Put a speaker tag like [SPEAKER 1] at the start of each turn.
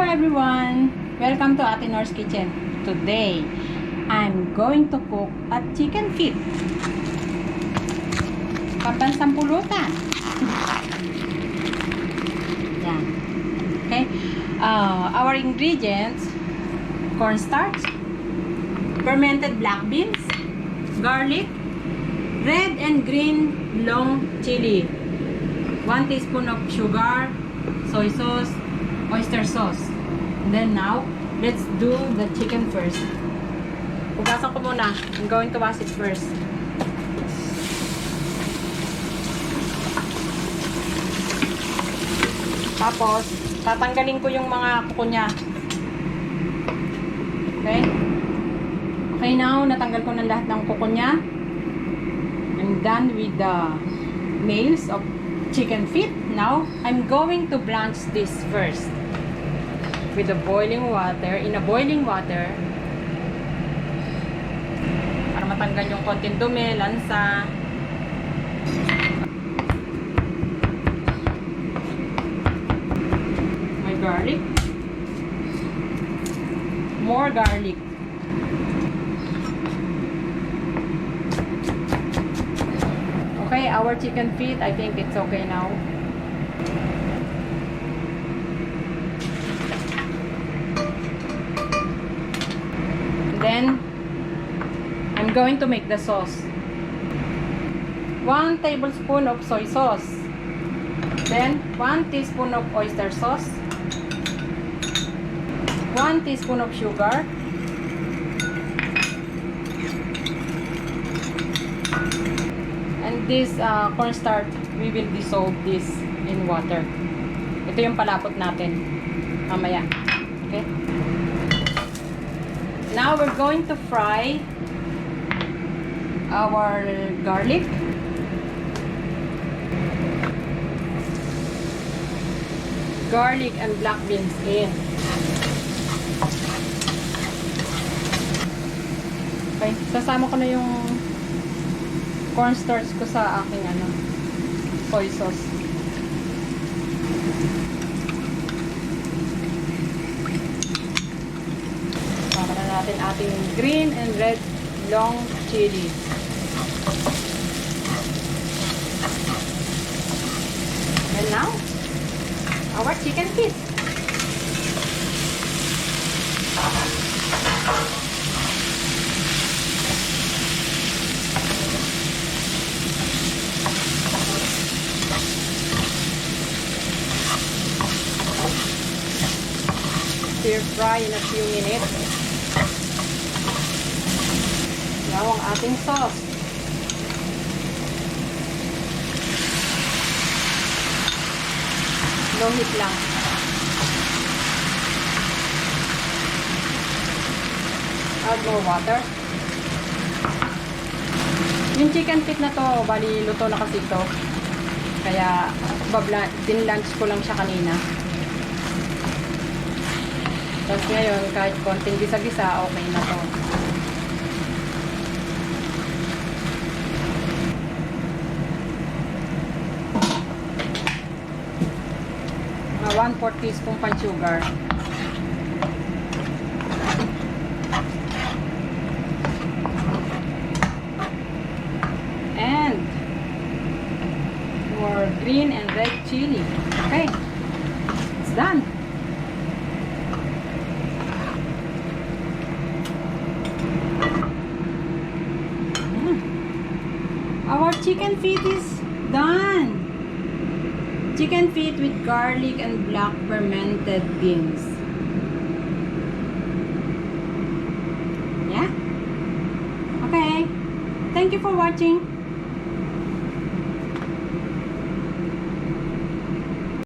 [SPEAKER 1] everyone! Welcome to Ate Nor's Kitchen. Today, I'm going to cook a chicken feet. Papansampulutan. Yan. Okay. Our ingredients: cornstarch, fermented black beans, garlic, red and green long chili, 1 teaspoon of sugar, soy sauce, oyster sauce. And then now, let's do the chicken first. Hugasan ko muna. I'm going to wash it first. Tapos, tatanggalin ko yung mga kuko niya. Okay? Okay, now, natanggal ko na lahat ng kuko niya. I'm done with the nails of chicken feet. Now, I'm going to blanch this first with the boiling water, in a boiling water, para matanggal yung konting dumi, lansa. My garlic, more garlic. Okay, our chicken feet, I think it's okay now. Then, I'm going to make the sauce. 1 tablespoon of soy sauce. Then, 1 teaspoon of oyster sauce. 1 teaspoon of sugar. And this cornstarch, we will dissolve this in water. Ito yung palapot natin. Mamaya. Okay? Now we're going to fry our garlic. Garlic and black beans in. Okay, sasama ko na yung cornstarch ko sa aking soy sauce. Natin ating green and red long chili. And now, our chicken feet. Stir fry in a few minutes. Now, ang ating sauce. Low heat lang. Add more water. Yung chicken feet na to, bali luto na kasi ito. Kaya, din-lunch ko lang siya kanina. Tapos ngayon, kahit konting gisa-gisa, okay na to. 1/4 teaspoon pan sugar. And more green and red chili. Okay. It's done. Our chicken feet is done. Chicken feet with garlic and black fermented beans. Yeah? Okay. Thank you for watching.